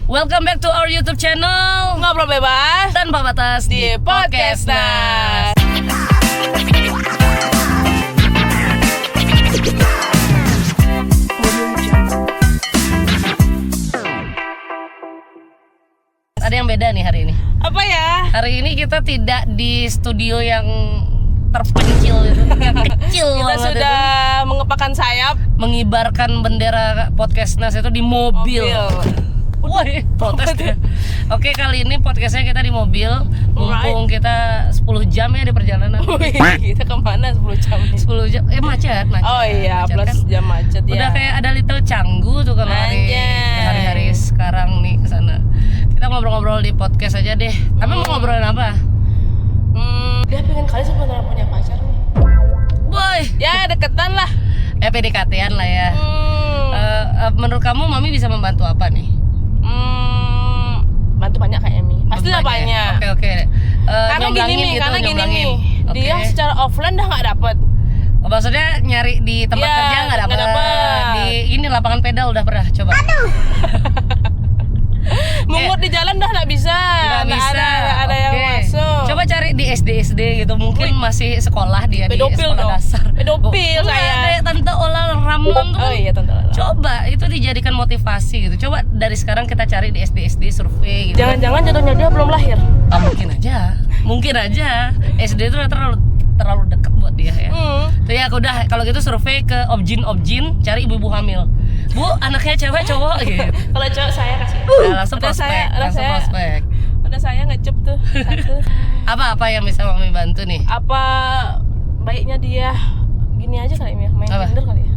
Welcome back to our YouTube channel Ngobrol bebas tanpa batas di Podcast Nas. Ada yang beda nih hari ini. Apa ya? Hari ini kita tidak di studio yang terpencil itu, yang kecil Kita banget sudah itu. mengepakan sayap Mengibarkan bendera Podcast Nas itu di mobil. Woi, protes ya. Oke, kali ini podcastnya kita di mobil. Mumpung kita 10 jam ya di perjalanan. Wih, kita kemana 10 jam? 10 jam, macet. Oh iya, Macet plus kan. jam macet ya. Udah kayak ada little canggu tuh kalau hari-hari sekarang nih kesana. Kita ngobrol-ngobrol di podcast aja deh. Tapi mau ngobrolin apa? Dia pengen kali sebenarnya punya pacar nih. Boy, Ya deketan lah. PDKT-an lah ya. Menurut kamu Mami bisa membantu apa nih? Bantu banyak kayak Emi. Pastilah banyak. Oke. Karena gini nih, Oke. dia secara offline dah nggak dapet. Oh, maksudnya nyari di tempat Iya, kerja nggak nggak dapet. dapet. Di ini lapangan pedal udah pernah coba? Mungut di jalan dah nggak bisa. Nggak bisa. Ada yang Oke. masuk. Coba cari di SD gitu, mungkin masih sekolah dia Pedofil di sekolah dong. dasar. Pedofil Enggak, saya. ada Tante Ola Ramlan tuh. Oh iya Tante Lala. Coba itu dijadikan motivasi gitu. Coba dari sekarang kita cari di SD survei gitu. Jangan-jangan jodohnya dia belum lahir. Ah, mungkin aja. SD itu udah terlalu dekat buat dia ya. Tuh ya, udah kalau gitu survei ke objin, cari ibu-ibu hamil. Bu, anaknya cewek cowok gitu. Kalau cowok saya kasih. Nah, langsung prospek. prospek. Udah saya ngecup tuh satu. Apa yang bisa Mami bantu nih? Apa baiknya dia gini aja kali ya, main Apa? Tinder kali ya.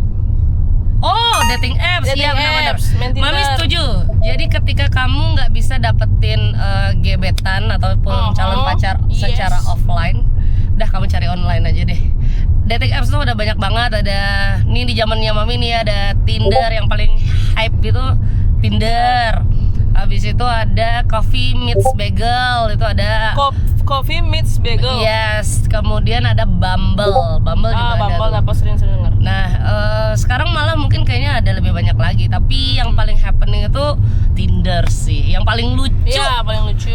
Oh, dating apps. Dating Iya, benar-benar. apps, main Tinder. Mami setuju. Jadi ketika kamu nggak bisa dapetin gebetan ataupun calon pacar yes. secara offline, udah kamu cari online aja deh. Dating apps tuh udah banyak banget. Ada nih di zamannya Mami nih ada Tinder yang paling hype gitu, Tinder. Habis itu ada Coffee Meets Bagel, itu ada Coffee meets bagel. Yes, kemudian ada Bumble juga ada. Bumble tuh. apa sering dengar. Nah, sekarang malah mungkin kayaknya ada lebih banyak lagi. Tapi yang paling happening itu Tinder sih. Yang paling lucu. Iya, paling lucu.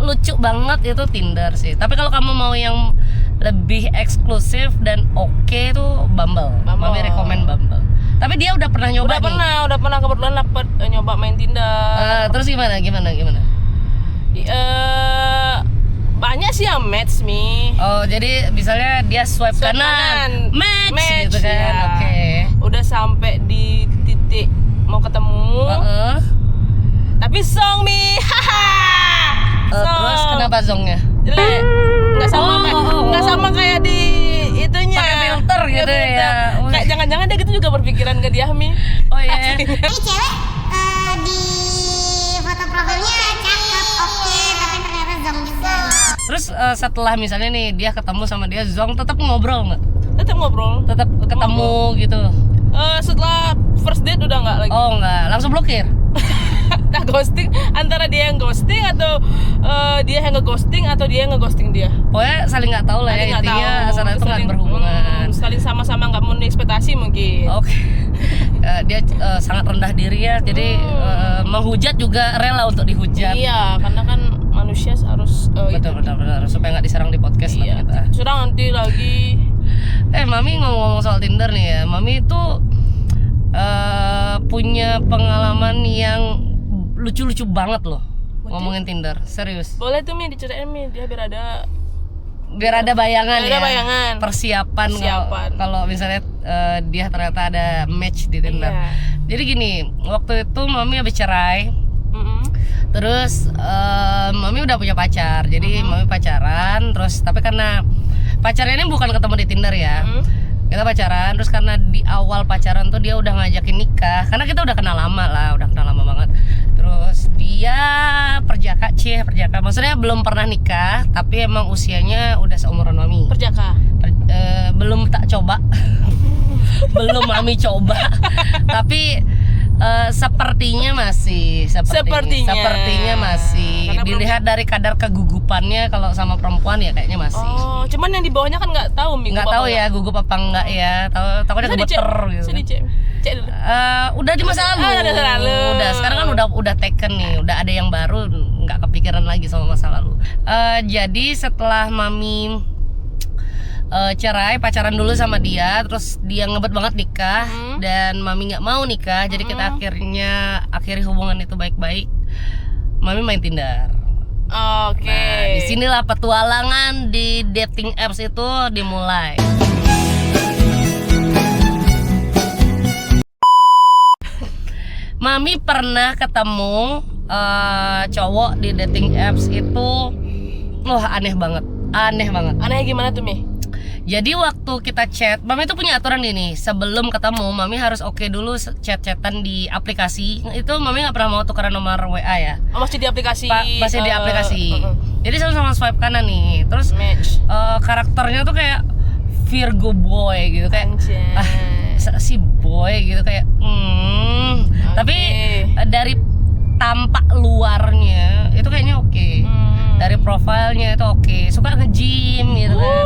Lucu banget itu Tinder sih. Tapi kalau kamu mau yang lebih eksklusif dan oke tuh Bumble. Mami rekomen Bumble. Tapi dia udah pernah nyoba Udah pernah kebetulan dapet nyoba main Tinder. Terus gimana? Banyak sih yang match me. Oh, jadi misalnya dia swipe kanan, match gitu kan. ya. Oke. Udah sampai di titik mau ketemu. Tapi song mi. Terus kenapa zongnya? Jelek. Enggak sama kayak di itunya. Pakai filter gitu ya. Kayak jangan-jangan dia gitu juga berpikiran ke dia mi. Oh iya. Ini cewek di foto profilnya cakep, oke, tapi ternyata zong juga. Terus setelah misalnya nih dia ketemu sama dia zong, tetap ngobrol nggak? Tetap ngobrol. Tetap ketemu gitu? Setelah first date udah nggak lagi. Oh nggak, langsung blokir? Nah ghosting, antara dia yang ghosting atau dia yang ngeghosting atau dia yang ngeghosting dia. Pokoknya saling nggak tahu lah ya, intinya saling itu nggak berhubungan. Saling sama-sama nggak memenuhi ekspektasi mungkin. Oke. Dia sangat rendah diri ya, jadi menghujat juga rela untuk dihujat. Iya, karena kan manusia harus Betul, supaya nggak diserang di podcast lah iya, kita. curang nanti lagi. Mami ngomong-ngomong soal Tinder nih ya, Mami itu punya pengalaman yang lucu-lucu banget loh. Ngomongin Tinder, serius. Boleh tuh Mi diceritain Mi, dia biar ada bayangan Biar ada bayangan. Persiapan. Kalau misalnya dia ternyata ada match di Tinder. Iya. Jadi gini, waktu itu Mami habis cerai. Terus Mami udah punya pacar. Jadi Mami pacaran terus, tapi karena pacarnya ini bukan ketemu di Tinder ya. Kita pacaran, terus karena di awal pacaran tuh dia udah ngajakin nikah. Karena kita udah kenal lama banget. Terus dia perjaka. Maksudnya belum pernah nikah, tapi emang usianya udah seumuran Mami. Perjaka. Belum tak coba. Belum Mami coba. Tapi sepertinya masih sepertinya masih. Karena Dilihat dari kadar kegugupannya, kalau sama perempuan ya kayaknya masih. Oh, cuman yang di bawahnya kan nggak tahu Mi. Nggak tahu ya gugup apa enggak ya. Takutnya gemeter gitu. Bisa dicek. Cek dulu. Udah di masa lalu. Udah di masa lalu. Udah, sekarang kan udah udah taken nih, udah ada yang baru, nggak kepikiran lagi sama masa lalu. Jadi setelah mami cerai, pacaran dulu sama dia, terus dia ngebet banget nikah, dan mami nggak mau nikah, jadi kita akhirnya akhiri hubungan itu baik-baik. Mami main Tinder. Oke. Nah, disinilah petualangan di dating apps itu dimulai. Mami pernah ketemu cowok di dating apps itu, wah aneh banget. Aneh gimana tuh Mi? Jadi waktu kita chat, Mami tuh punya aturan ini, sebelum ketemu Mami harus oke dulu chat-chatan di aplikasi. Itu Mami nggak pernah mau tukeran nomor WA ya. Oh, masih di aplikasi. Masih di aplikasi. Jadi sama-sama swipe kanan nih. Terus Match. karakternya tuh kayak Virgo boy gitu, kayak si boy gitu kayak. Tapi dari tampak luarnya itu kayaknya oke. Dari profilnya itu oke. Suka nge-gym gitu kan.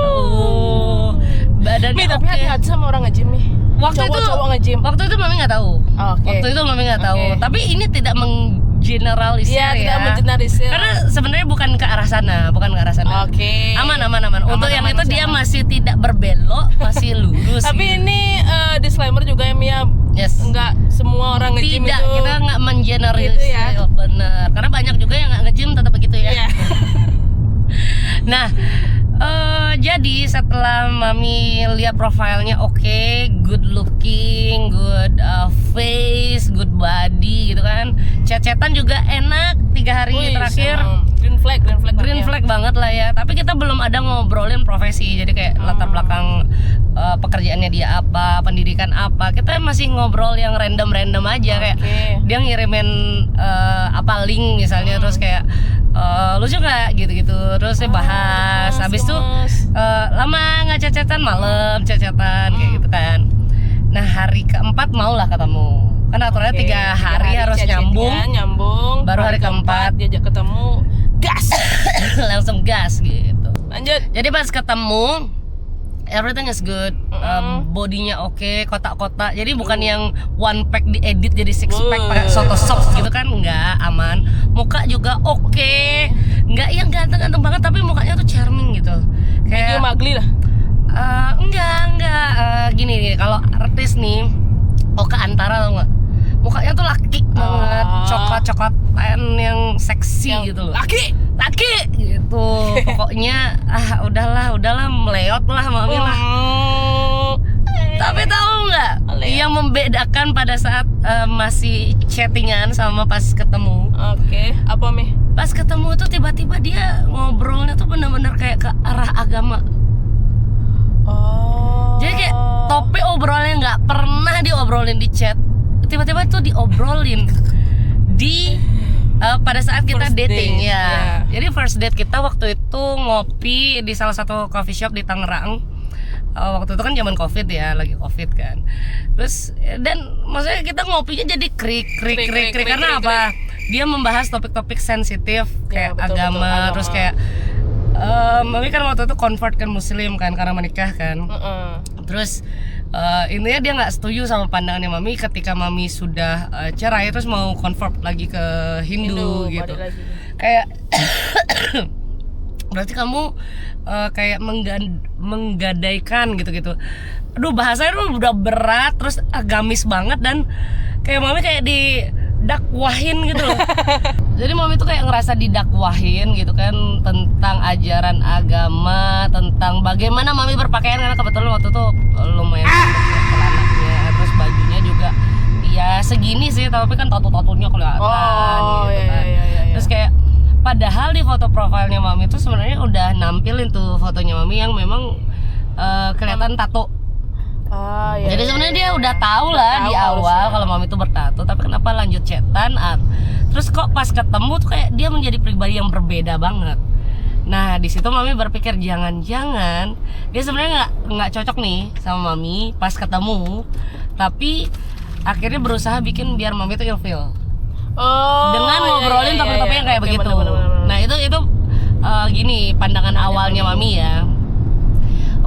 Badannya Mi, tapi hati-hati sama orang nge-gym Mi. Cowok nge-gym. Waktu itu Mami nggak tahu. Oke. Waktu itu Mami nggak tahu. Tapi ini tidak menggeneralisir Iya, ya. tidak mengeneralisir. Karena sebenarnya bukan ke arah sana. Oke. Aman. Untuk yang Aman, itu dia aman. masih tidak berbelok, masih lurus. Tapi gitu. ini disclaimer juga ya Mi ya. Yes. Enggak semua orang nge-gym Tidak, itu. kita nggak mengeneralisir. Gitu ya. Bener. Karena banyak juga yang nggak nge-gym tetap begitu ya. Iya. Nah, jadi setelah Mami lihat profilnya oke, good looking, good face, good body gitu kan. Chat-chatan juga enak 3 hari Wih, terakhir. green flag Banget lah ya. Tapi kita belum ada ngobrolin profesi. Jadi kayak latar belakang pekerjaannya dia apa, pendidikan apa. Kita masih ngobrol yang random aja kayak dia ngirimin apa link misalnya, terus kayak lucu nggak gitu-gitu, terus saya bahas. Habis itu lama nggak chat-chatan, malam chat-chatan kayak gitu kan. Nah hari keempat maulah ketemu. Kan aturannya 3 hari harus nyambung. Baru hari keempat diajak ketemu, gas. langsung gas gitu. Lanjut. Jadi pas ketemu everything is good. Bodinya oke, kotak-kotak. Jadi bukan yang one pack diedit jadi six pack pakai soto sop gitu kan, enggak, aman. Muka juga oke. Enggak yang ganteng-ganteng banget tapi mukanya tuh charming gitu. Kayak Medium ugly lah. enggak gini nih, kalau artis nih Oka Antara tau nggak? Mukanya tuh laki banget, coklat-coklatan yang seksi gitu loh. Laki Gitu. Pokoknya udahlah meleot lah Mami lah. Tapi tahu nggak yang membedakan pada saat masih chattingan sama pas ketemu? Oke, apa Mi? Pas ketemu tuh tiba-tiba dia ngobrolnya tuh benar-benar kayak ke arah agama. Jadi kayak topik obrolannya nggak pernah diobrolin di chat, tiba-tiba tuh diobrolin di pada saat kita First dating date, ya. yeah. Jadi first date kita waktu itu ngopi di salah satu coffee shop di Tangerang. Waktu itu kan zaman covid ya, lagi covid kan. Terus dan maksudnya kita ngopinya jadi krik karena apa? Dia membahas topik-topik sensitif kayak betul, agama, terus kayak Mami kan waktu itu convert kan Muslim kan karena menikah kan. Terus intinya dia nggak setuju sama pandangannya Mami ketika Mami sudah cerai terus mau convert lagi ke Hindu gitu. Kayak berarti kamu kayak menggadaikan gitu. Aduh bahasanya tuh udah berat terus agamis banget dan kayak Mami kayak didakwahin gitu loh. Jadi Mami tuh kayak ngerasa didakwahin gitu kan tentang ajaran agama, tentang bagaimana Mami berpakaian karena kebetulan waktu itu lumayan celananya, terus bajunya juga ya segini sih tapi kan tatu-tatunya kelihatan gitu kan. Terus kayak padahal di foto profilnya Mami tuh sebenarnya udah nampilin tuh fotonya Mami yang memang kelihatan tato. Jadi sebenarnya dia udah tahu lah di awal kalau Mami tuh bertato, tapi kenapa lanjut chatan? Terus kok pas ketemu tuh kayak dia menjadi pribadi yang berbeda banget. Nah di situ Mami berpikir jangan-jangan dia sebenarnya nggak cocok nih sama Mami pas ketemu, tapi akhirnya berusaha bikin biar Mami tuh ilfeel. Dengan ngobrolin topik-topik yang kayak begitu. Bener. Nah itu gini pandangan awalnya Mami ya.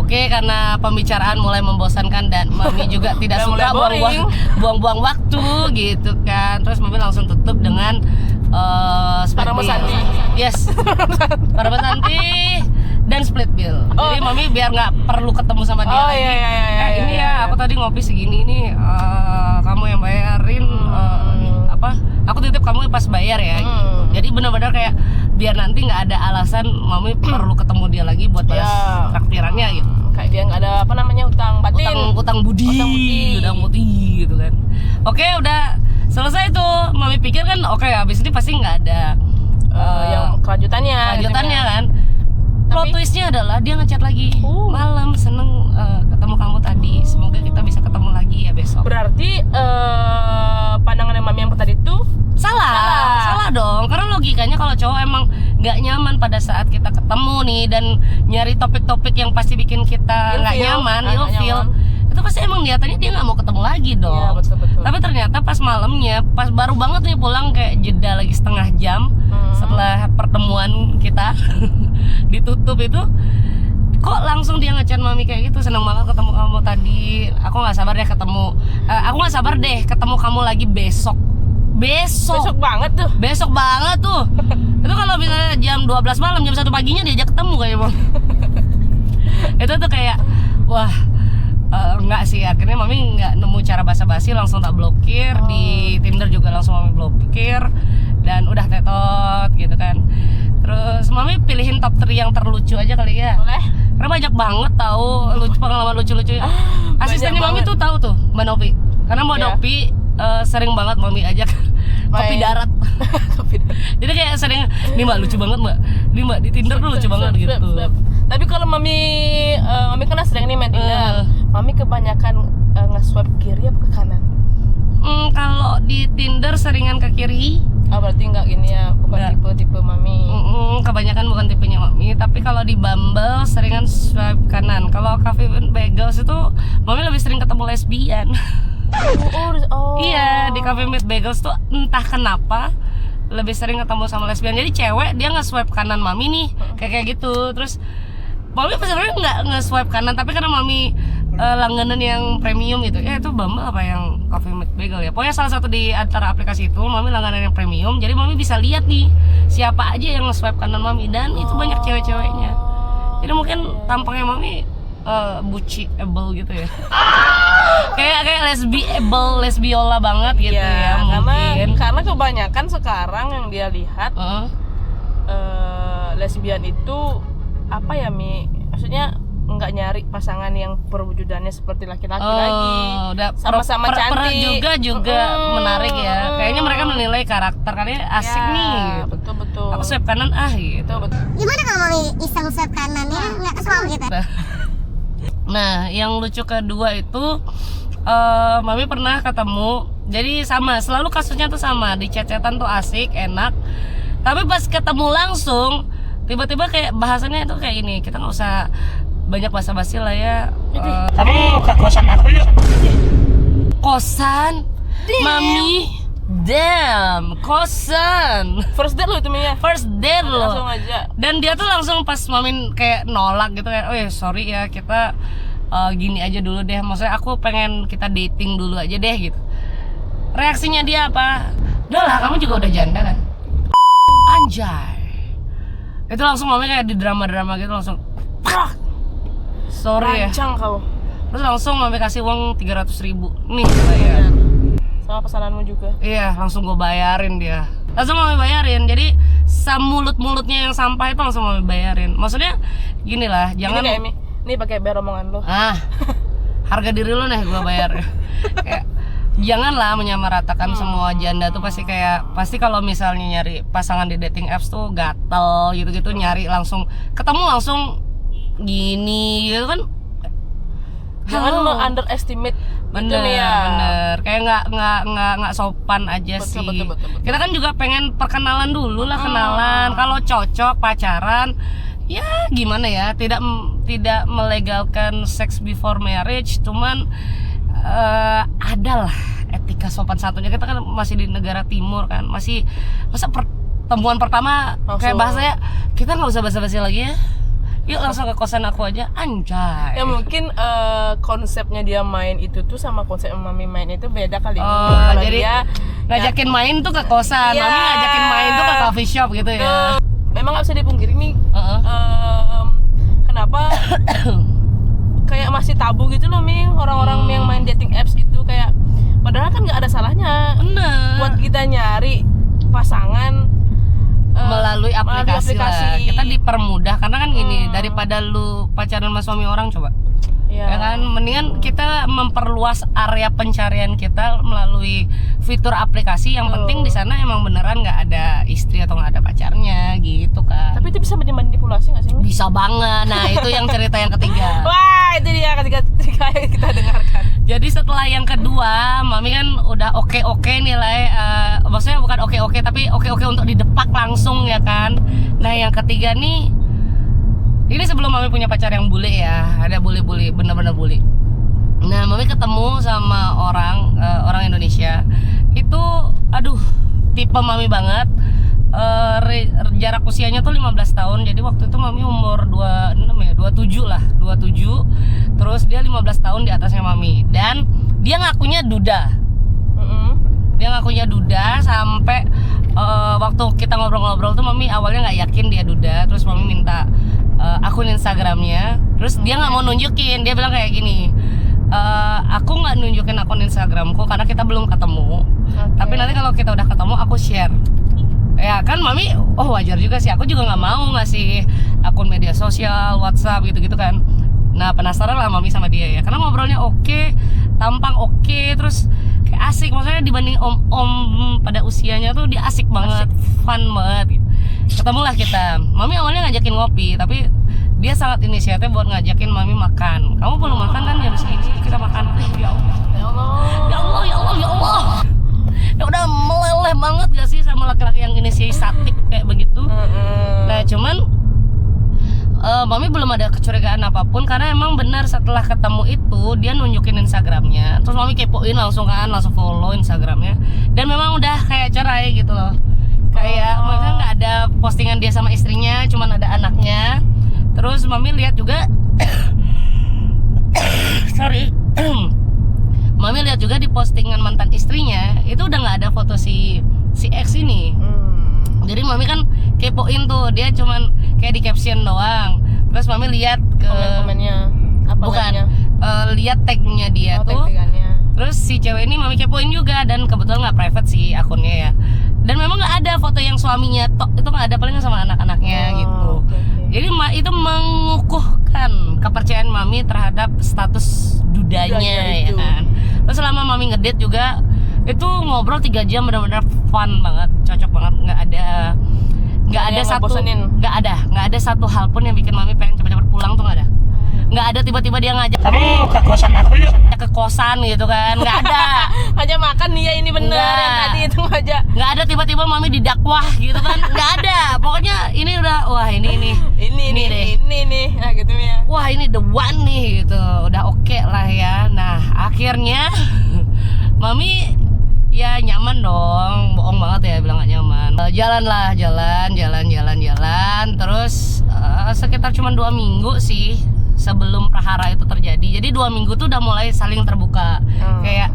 Oke, karena pembicaraan mulai membosankan dan Mami juga tidak Udah mulai suka boring. buang-buang waktu gitu kan. Terus Mami langsung tutup dengan split Paramo bill. Santi. Yes. Paramo Santi dan split bill. Oh. Jadi Mami biar nggak perlu ketemu sama dia Oh lagi. iya iya iya. Eh, ini iya. ya, aku tadi ngopi segini nih, kamu yang bayarin. Apa? Aku titip kamu pas bayar ya. Gitu. Jadi benar-benar kayak biar nanti nggak ada alasan Mami perlu ketemu dia lagi buat balas Ya. traktirannya gitu. Kayak dia nggak ada apa namanya utang batin. Utang budi, utang budi gitu kan. Oke, udah selesai tuh. Mami pikir kan oke, habis ini pasti nggak ada Yang kelanjutannya. lanjutannya gitu kan. Plot twistnya adalah dia ngechat lagi malam, seneng ketemu kamu tadi, semoga kita bisa ketemu lagi ya besok. Berarti pandangan mami yang tadi itu Salah dong, karena logikanya kalau cowok emang nggak nyaman pada saat kita ketemu nih dan nyari topik-topik yang pasti bikin kita nggak Ilfeel. nyaman, Nggak ilfeel, itu pasti emang niatannya dia nggak mau ketemu lagi dong. Iya, betul. Tapi ternyata pas malamnya, pas baru banget nih pulang kayak jeda lagi setengah jam setelah pertemuan kita ditutup itu, kok langsung dia ngechat Mami kayak gitu, seneng banget ketemu kamu tadi, aku nggak sabar deh ketemu kamu lagi besok besok banget tuh. besok banget tuh. Itu kalau misalnya jam 12 malam, jam 1 paginya diajak ketemu kayak Bang. Itu tuh kayak wah, enggak sih, akhirnya Mami nggak nemu cara basa-basi, langsung tak blokir. Di Tinder juga langsung Mami blokir dan udah tetot gitu kan. Terus Mami pilihin top 3 yang terlucu aja kali ya. Boleh? Karena banyak banget tahu pengalaman lucu-lucu. Asistennya Mami banget. tuh tahu tuh, Mbak Novi. Karena Mbak Iya. Novi sering banget Mami ajak kopi Main. darat. Jadi kayak sering, nih Mbak lucu banget Mbak, nih Mbak di Tinder tuh lucu banget gitu. Tapi kalau mami kan sering nih main Tinder. Mami kebanyakan nge-swipe kiri apa ke kanan? Kalau di Tinder seringan ke kiri. Berarti nggak gini ya, bukan Nggak. tipe mami. Kebanyakan bukan tipenya Mami. Tapi kalau di Bumble seringan swipe kanan. Kalau Coffee and Bagels itu Mami lebih sering ketemu lesbian. Oh. Iya, di Coffee and Bagels tuh entah kenapa lebih sering ketemu sama lesbian. Jadi cewek dia nge-swipe kanan Mami nih, kayak gitu. Terus Mami sebenarnya nggak nge-swipe kanan, tapi karena Mami langganan yang premium gitu. Ya itu Bumble apa yang Coffee and Bagel ya. Pokoknya salah satu di antara aplikasi itu Mami langganan yang premium. Jadi Mami bisa lihat nih siapa aja yang nge-swipe kanan Mami, dan itu banyak cewek-ceweknya. Jadi mungkin tampangnya Mami buciable gitu ya. kayak lesbiola banget gitu ya mungkin. Karena kebanyakan sekarang yang dia lihat lesbian itu apa ya Mi? Maksudnya nggak nyari pasangan yang perwujudannya seperti laki-laki lagi. Udah Sama-sama cantik. juga menarik ya. Kayaknya mereka menilai karakter karena asik Ya, nih. Gitu. Betul. Aku swipe kanan gitu. Betul. Gimana kalau Mami iseng swipe kanan ya? Nggak kesel gitu? Nah, yang lucu kedua itu Mami pernah ketemu. Jadi sama, selalu kasusnya tuh sama. Di chat-chatan tuh asik, enak. Tapi pas ketemu langsung, tiba-tiba kayak bahasanya itu kayak ini. Kita nggak usah banyak basa-basi lah ya. Kamu ke kosan aku yuk. Kosan, Mami, damn, kosan. First date lo itu Mi ya? First date Langsung loh. aja. Dan dia tuh langsung pas Mamin kayak nolak gitu kayak, oh ya sorry ya kita gini aja dulu deh. Maksudnya aku pengen kita dating dulu aja deh gitu. Reaksinya dia apa? Udah lah, kamu juga udah janda kan? Anjay. Itu langsung Mami kayak di drama-drama gitu langsung sorry ya. Rancang kau. Terus langsung Mami kasih uang 300.000. Nih bayar. Sama pesananmu juga. Iya, langsung gue bayarin dia. Langsung Mami bayarin. Jadi mulut-mulutnya yang sampah itu langsung Mami bayarin. Maksudnya gini lah, jangan Ini kayak Mi. Nih pakai biar omongan lo. harga diri lo nih gue bayar. Kayak janganlah menyamaratakan semua janda tuh pasti kalau misalnya nyari pasangan di dating apps tuh gatel gitu-gitu, nyari langsung ketemu langsung gini gitu kan. Jangan underestimate Bener, gitu ya. bener. Kayak nggak sopan aja Betul, sih. betul. Kita kan juga pengen perkenalan dulu lah, kenalan. Kalau cocok pacaran, ya gimana ya? Tidak melegalkan sex before marriage, cuman ada lah etika sopan satunya. Kita kan masih di negara timur kan, masa pertemuan pertama kayak Langsung. bahasanya kita nggak usah basa-basi lagi ya. yuk langsung ke kosan aku aja, anjay. Ya mungkin konsepnya dia main itu tuh sama konsep Mami main itu beda kali. Oh, Kalau jadi dia ngajakin main tuh ke kosan, Iya. Mami ngajakin main tuh ke coffee shop gitu ya. memang nggak bisa dipungkiri nih. Kenapa kayak masih tabu gitu loh, Ming, orang-orang yang main dating apps itu kayak padahal kan nggak ada salahnya Bener. buat kita nyari pasangan Melalui aplikasi lah. aplikasi. Kita dipermudah karena kan gini, daripada lu pacaran sama suami orang coba. Iya. Ya kan, mendingan kita memperluas area pencarian kita melalui fitur aplikasi. Yang penting di sana emang beneran nggak ada istri atau nggak ada pacarnya gitu kan. Tapi itu bisa dimanipulasi nggak sih, Ming? Bisa banget. Nah, itu yang cerita yang ketiga. Wah, itu dia ketiga yang kita dengarkan. Jadi setelah yang kedua, Mami kan udah oke nilai, maksudnya bukan oke tapi oke untuk didepak langsung ya kan. Nah, yang ketiga nih, ini sebelum Mami punya pacar yang bule ya, ada bule bener-bener bule. Nah, Mami ketemu sama orang Indonesia itu, aduh, tipe Mami banget. Jarak usianya tuh 15 tahun. Jadi waktu itu Mami umur 27 lah, 27. Terus dia 15 tahun di atasnya Mami. Dan dia ngakunya duda. Dia ngakunya duda sampai waktu kita ngobrol-ngobrol tuh Mami awalnya nggak yakin dia duda. Terus Mami minta akun Instagramnya. Terus dia nggak mau nunjukin. Dia bilang kayak gini, aku nggak nunjukin akun Instagramku karena kita belum ketemu. Tapi nanti kalau kita udah ketemu aku share. Ya kan Mami, wajar juga sih. Aku juga nggak mau ngasih akun media sosial, WhatsApp gitu-gitu kan. Nah, penasaran lah Mami sama dia ya. Karena ngobrolnya oke, tampang oke, terus kayak asik. Maksudnya dibanding om-om pada usianya tuh dia asik banget, fun banget. Ketemulah kita. Mami awalnya ngajakin ngopi, tapi dia sangat inisiatif buat ngajakin Mami makan. Kamu belum makan kan jam segini? Kita makan. Ya Allah. Ya Allah. Ya Allah, ya Allah, ya Allah. Ya udah meleleh banget gak sih sama laki-laki yang inisiatif kayak begitu. Nah, cuman Mami belum ada kecurigaan apapun karena emang benar setelah ketemu itu dia nunjukin Instagramnya. Terus Mami kepoin langsung follow Instagramnya. Dan memang udah kayak cerai gitu loh. Kayak mereka nggak ada postingan dia sama istrinya, cuman ada anaknya. Terus Mami lihat juga sorry. Mami lihat juga di postingan mantan istrinya itu udah nggak ada foto si X ini. Jadi Mami kan kepoin tuh, dia cuman kayak di caption doang. Terus Mami lihat ke Komen-komennya apa bukan like-nya? lihat tagnya dia tuh. Tag-tagannya. Terus si cewek ini Mami kepoin juga dan kebetulan nggak private sih akunnya ya. Dan memang nggak ada foto yang suaminya, itu nggak ada, paling sama anak-anaknya gitu. Oke. Jadi itu mengukuhkan kepercayaan Mami terhadap status dudanya Dudanya ya itu. kan. Terus selama Mami ngedate juga itu ngobrol 3 jam benar-benar fun banget, cocok banget, nggak ada satu hal pun yang bikin Mami pengen cepet-cepet pulang tuh, nggak ada. Nggak ada tiba-tiba dia ngajak Kamu ke kosan aku yuk. ke kosan gitu kan, nggak ada. Aja makan nih ya, ini bener Enggak. yang tadi itu aja. Nggak ada tiba-tiba Mami didakwah gitu kan, nggak ada. Pokoknya ini udah, wah ini Ini deh. nih, nah gitu ya. Wah ini the one nih gitu, udah oke lah ya. Nah akhirnya Mami ya nyaman dong, bohong banget ya bilang gak nyaman. Jalan. Terus sekitar cuma 2 minggu sih sebelum prahara itu terjadi. Jadi 2 minggu tuh udah mulai saling terbuka. Kayak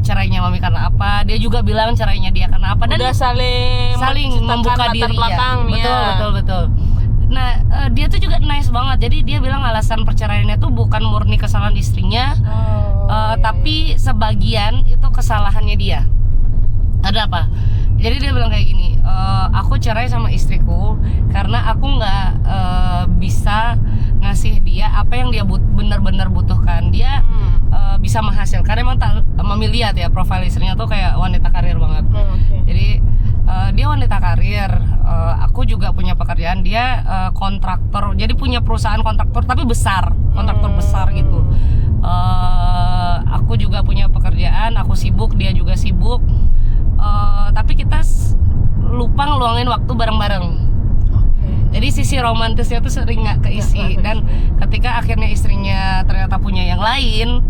cerainya Mami karena apa, dia juga bilang cerainya dia karena apa. Dan Udah saling menceritakan membuka latar diri ya. belakangnya. Betul. Nah dia tuh juga nice banget. Jadi dia bilang alasan perceraiannya tuh bukan murni kesalahan istrinya, tapi sebagian itu kesalahannya dia. Ada apa? Jadi dia bilang kayak gini, aku cerai sama istriku karena aku nggak bisa ngasih dia apa yang dia benar-benar butuhkan. Dia bisa menghasilkan. Emang Mami lihat ya profil istrinya tuh kayak wanita karir banget. Jadi dia wanita karir. Aku juga punya pekerjaan. Dia kontraktor. Jadi punya perusahaan kontraktor tapi besar, kontraktor besar gitu. Aku juga punya pekerjaan. Aku sibuk, dia juga sibuk. Tapi kita lupa ngeluangin waktu bareng-bareng. Jadi sisi romantisnya tuh sering nggak keisi. Dan ketika akhirnya istrinya ternyata punya yang lain,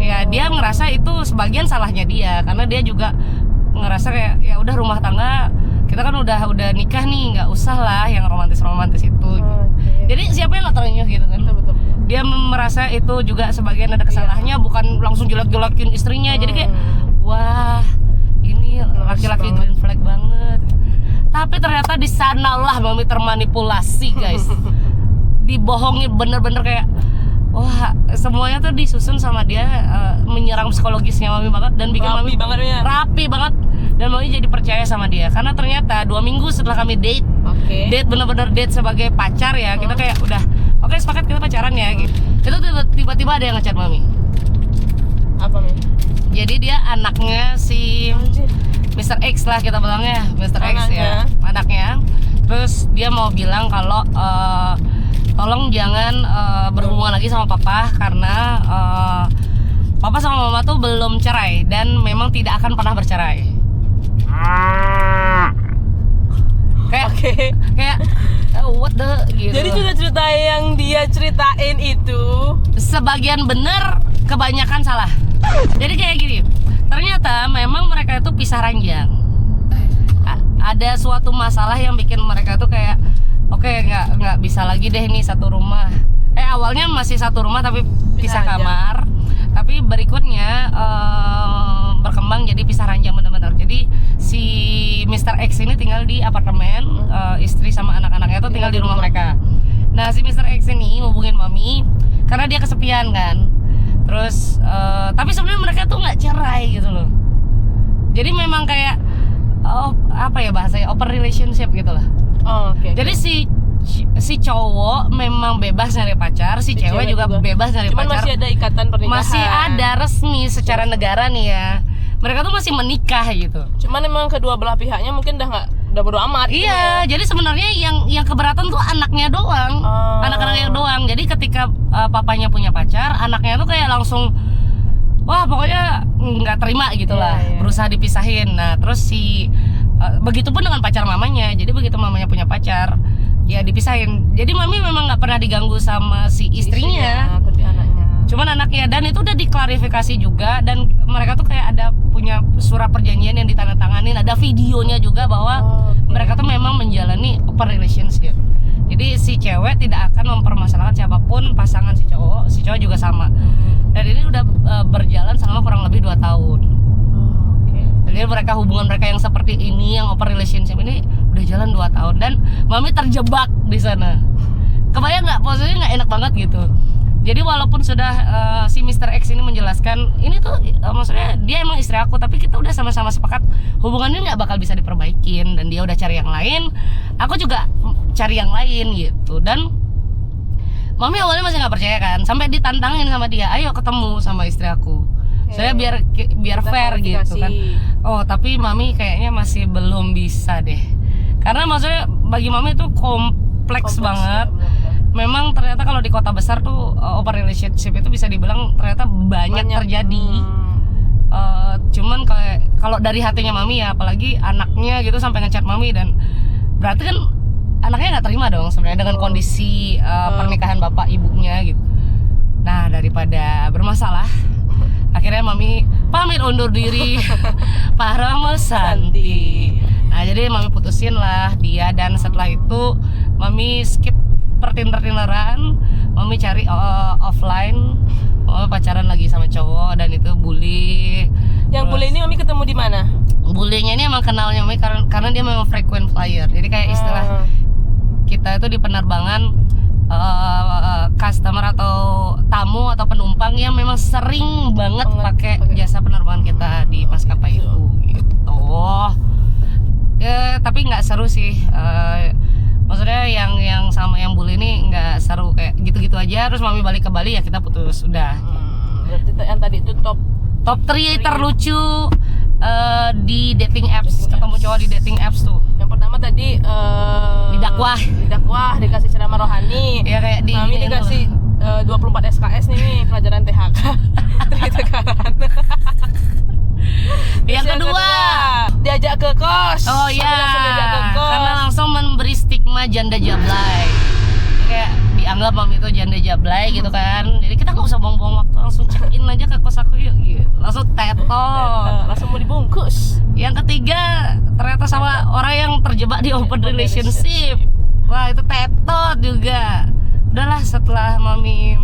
ya dia ngerasa itu sebagian salahnya dia, karena dia juga ngerasa kayak ya udah rumah tangga kita kan udah nikah nih, nggak usah lah yang romantis itu. Jadi siapa yang nggak terenyuh gitu kan? Betul. Dia merasa itu juga sebagian ada kesalahannya, bukan langsung jelek-jelekin istrinya. Jadi kayak wah, ini laki-laki green flag banget. Tapi ternyata di sanalah Mami termanipulasi, guys. Dibohongin bener-bener kayak wah, semuanya tuh disusun sama dia, menyerang psikologisnya Mami banget dan bikin Rapi Mami banget ya. rapi banget, dan Mami jadi percaya sama dia karena ternyata 2 minggu setelah kami date bener-bener date sebagai pacar ya, kita kayak udah oke, sepakat kita pacaran ya gitu. Itu tiba-tiba ada yang ngechat Mami. Apa nih? Jadi dia anaknya si Mr. X lah kita bilangnya, Mr. X ya, anaknya. Terus dia mau bilang kalau tolong jangan berhubungan lagi sama papa karena papa sama mama tuh belum cerai dan memang tidak akan pernah bercerai. Kayak what the gitu. Jadi cerita yang dia ceritain itu sebagian bener, kebanyakan salah. Jadi kayak gini, ternyata memang mereka itu pisah ranjang. Ada suatu masalah yang bikin mereka tuh kayak oke, nggak bisa lagi deh nih satu rumah. Awalnya masih satu rumah tapi pisah kamar. Tapi berikutnya berkembang jadi pisah ranjang benar-benar. Jadi si Mr. X ini tinggal di apartemen, istri sama anak-anaknya tuh tinggal di rumah mereka. Nah si Mr. X ini hubungin Mami karena dia kesepian kan. Terus tapi sebenarnya mereka tuh nggak cerai gitu loh. Jadi memang kayak apa ya bahasanya, open relationship gitu lah. Jadi si cowok memang bebas nyari pacar, si cewek juga bebas nyari Cuman pacar. Masih ada ikatan pernikahan. Masih ada resmi secara negara nih ya. Mereka tuh masih menikah gitu. Cuman memang kedua belah pihaknya mungkin udah bodo amat. Iya, jadi sebenarnya yang keberatan tuh anaknya doang. Anak-anaknya doang. Jadi ketika papanya punya pacar, anaknya tuh kayak langsung wah, pokoknya nggak terima gitulah. Berusaha dipisahin. Nah, terus begitupun dengan pacar mamanya. Jadi begitu mamanya punya pacar, ya dipisahin. Jadi Mami memang nggak pernah diganggu sama si istrinya, tapi anaknya. Cuman anaknya, dan itu udah diklarifikasi juga, dan mereka tuh kayak ada punya surat perjanjian yang ditandatanganin, ada videonya juga bahwa mereka tuh memang menjalani open relationship. Jadi si cewek tidak akan mempermasalahkan siapapun pasangan si cowok juga sama. Dan ini udah berjalan selama kurang lebih 2 tahun. Jadi hubungan mereka yang seperti ini, yang open relationship ini udah jalan 2 tahun, dan Mami terjebak di sana. Kebayang nggak? Posisinya nggak enak banget gitu. Jadi walaupun sudah si Mr. X ini menjelaskan ini tuh maksudnya dia emang istri aku, tapi kita udah sama-sama sepakat hubungannya nggak bakal bisa diperbaikin, dan dia udah cari yang lain, aku juga cari yang lain gitu. Dan Mami awalnya masih nggak percaya kan, sampai ditantangin sama dia, ayo ketemu sama istri aku. Saya biar fair gitu kan. Tapi Mami kayaknya masih belum bisa deh. Karena maksudnya bagi Mami itu kompleks banget. Memang ternyata kalau di kota besar tuh open relationship itu bisa dibilang ternyata banyak terjadi. Cuman kalau dari hatinya Mami ya, apalagi anaknya gitu sampai ngechat Mami, dan berarti kan anaknya nggak terima dong sebenarnya dengan kondisi pernikahan bapak ibunya gitu. Nah, daripada bermasalah, akhirnya Mami pamit undur diri. Paramo Santi. Nah, jadi Mami putusin lah dia, dan setelah itu Mami skip Tinder-Tinderan, Mami cari offline. Mami pacaran lagi sama cowok, dan itu bully. Yang bully ini Mami ketemu di mana? Bullynya ini emang kenalnya Mami karena dia memang frequent flyer. Jadi kayak istilah kita itu di penerbangan, customer atau tamu atau penumpang yang memang sering banget pakai jasa penerbangan kita di maskapai itu gitu. Ya, tapi nggak seru sih. Maksudnya yang sama yang bully ini nggak seru, kayak gitu-gitu aja. Terus Mami balik ke Bali, ya kita putus udah. Berarti yang tadi itu top 3 terlucu di dating apps. Ketemu cowok di dating apps tuh. Yang pertama tadi didakwah, dikasih ceramah rohani. Ya kayak Mami dikasih 24 SKS nih, pelajaran THK. Tritegaran. Yang kedua diajak ke kos. Diajak ke kos. Karena langsung memberi stigma janda jablay. Kayak dianggap Mami itu janda jablay gitu kan. Jadi kita nggak usah buang-buang waktu, langsung check in aja ke kos aku yuk gitu. Langsung tetot, langsung mau dibungkus. Yang ketiga ternyata sama orang yang terjebak di open relationship. Wah, itu tetot juga. udahlah setelah mami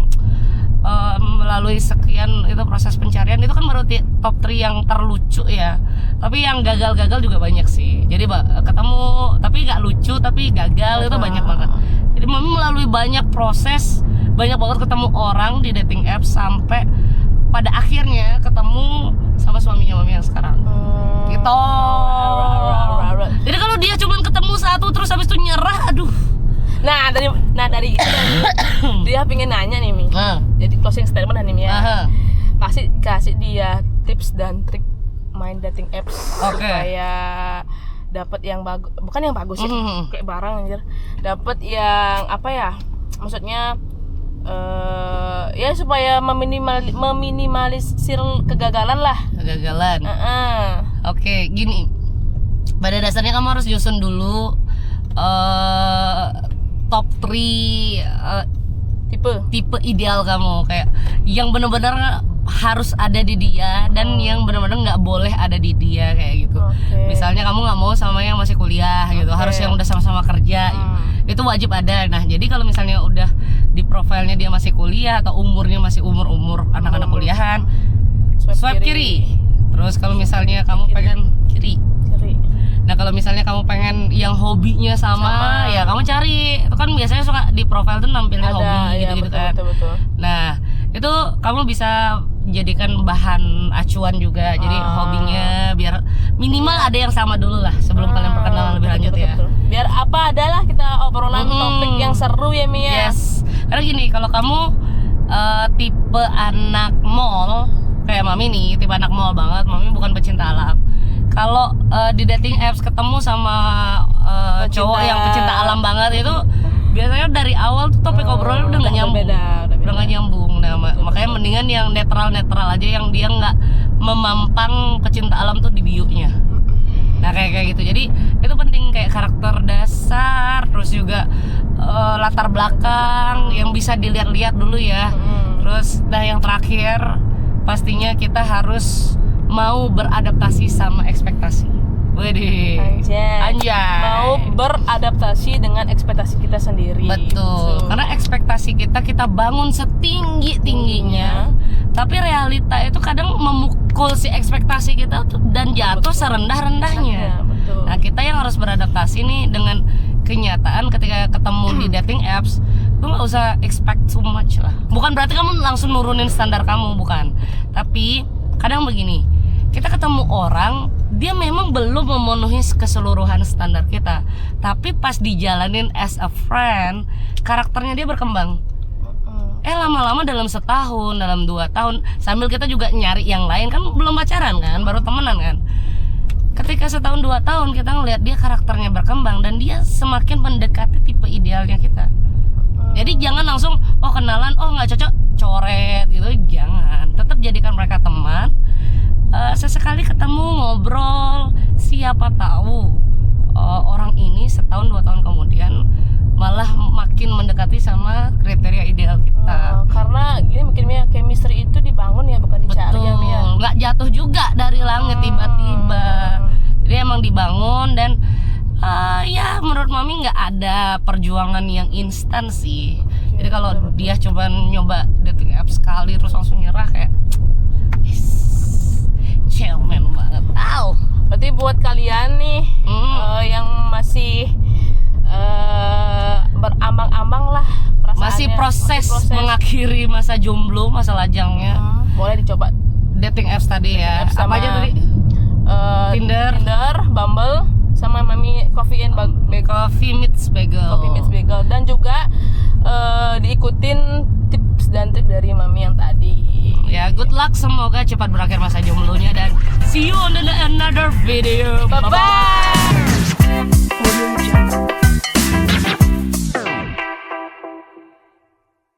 melalui sekian itu proses pencarian itu kan baru top 3 yang terlucu ya, tapi yang gagal-gagal juga banyak sih. Jadi ketemu tapi nggak lucu tapi gagal itu banyak banget. Jadi mami melalui banyak proses, banyak banget ketemu orang di dating apps sampai pada akhirnya ketemu sama suaminya mami yang sekarang. Gitu. Jadi kalau dia cuma ketemu satu terus habis itu nyerah, aduh. Nah dari itu dia pengen nanya nih Mi. Jadi closing statement nih Mi ya. Kasih dia tips dan trik main dating apps supaya dapat yang bagus, bukan yang bagus ya, kayak barang anjir. Dapat yang apa ya? Maksudnya ya supaya meminimalisir kegagalan lah. Kegagalan. Oke, gini. Pada dasarnya kamu harus nyusun dulu top 3 tipe ideal kamu, kayak yang benar-benar harus ada di dia dan yang benar-benar nggak boleh ada di dia kayak gitu. Misalnya kamu nggak mau sama yang masih kuliah gitu, harus yang udah sama-sama kerja. Itu wajib ada. Nah, jadi kalau misalnya udah di profilnya dia masih kuliah atau umurnya masih umur anak-anak kuliahan, swipe kiri. Terus kalau misalnya kamu pengen kiri. Nah, kalau misalnya kamu pengen yang hobinya sama, ya kamu cari. Itu kan biasanya suka di profil tuh nampilnya hobi gitu-gitu kan. Betul. Nah, itu kamu bisa jadikan bahan acuan juga. Jadi hobinya biar minimal ada yang sama dulu lah sebelum kalian perkenalan lebih lanjut ya. Biar apa adalah kita obrolan topik yang seru ya Mia. Yes. Karena gini, kalau kamu tipe anak mall kayak mami nih, tipe anak mall banget, mami bukan pecinta alam. Kalau di dating apps ketemu sama cowok yang pecinta alam banget itu biasanya dari awal tuh topik obrolan udah nggak nyambung, udah nggak nyambung. Nah, makanya mendingan yang netral aja, yang dia nggak memampang pecinta alam tuh di bio-nya. Nah, kayak gitu. Jadi itu penting, kayak karakter dasar, terus juga latar belakang yang bisa dilihat-lihat dulu ya. Terus yang terakhir pastinya kita harus mau beradaptasi sama ekspektasi. Widih. Anjay. Mau beradaptasi dengan ekspektasi kita sendiri. Betul. Karena ekspektasi kita bangun setinggi-tingginya, tapi realita itu kadang memukul si ekspektasi kita dan jatuh serendah-rendahnya. Betul. Nah, kita yang harus beradaptasi nih dengan kenyataan ketika ketemu di dating apps. Lu nggak usah expect too much lah. Bukan berarti kamu langsung nurunin standar kamu, bukan. Tapi kadang begini, kita ketemu orang, dia memang belum memenuhi keseluruhan standar kita, tapi pas dijalanin as a friend, karakternya dia berkembang. Lama-lama dalam setahun, dalam 2 tahun, sambil kita juga nyari yang lain, kan belum pacaran kan, baru temenan kan. Ketika setahun 2 tahun kita ngelihat dia karakternya berkembang dan dia semakin mendekati tipe idealnya kita. Jadi jangan langsung kenalan, nggak cocok, coret gitu, jangan. Tetap jadikan mereka teman. Sesekali ketemu, ngobrol, siapa tahu orang ini setahun 2 tahun kemudian malah makin mendekati sama kriteria ideal kita. Karena gini mungkin Mia, chemistry itu dibangun ya, bukan dicari ya Mia. Nggak jatuh juga dari langit tiba-tiba. Jadi emang dibangun dan ya menurut mami nggak ada perjuangan yang instan sih. Jadi kalau dia coba nyoba dating app sekali terus langsung nyerah, kayak cemen banget. Berarti buat kalian nih yang masih berambang-ambang lah perasaannya, masih proses mengakhiri masa jomblo, masa lajangnya, boleh dicoba dating apps tadi ya. Apa aja tadi? Tinder, Bumble, sama Mami Coffee Meets Bagel. Dan juga diikutin tips dan trik dari Mami yang tadi. Ya, good luck, semoga cepat berakhir masa jomblonya dan see you on another video. Bye bye.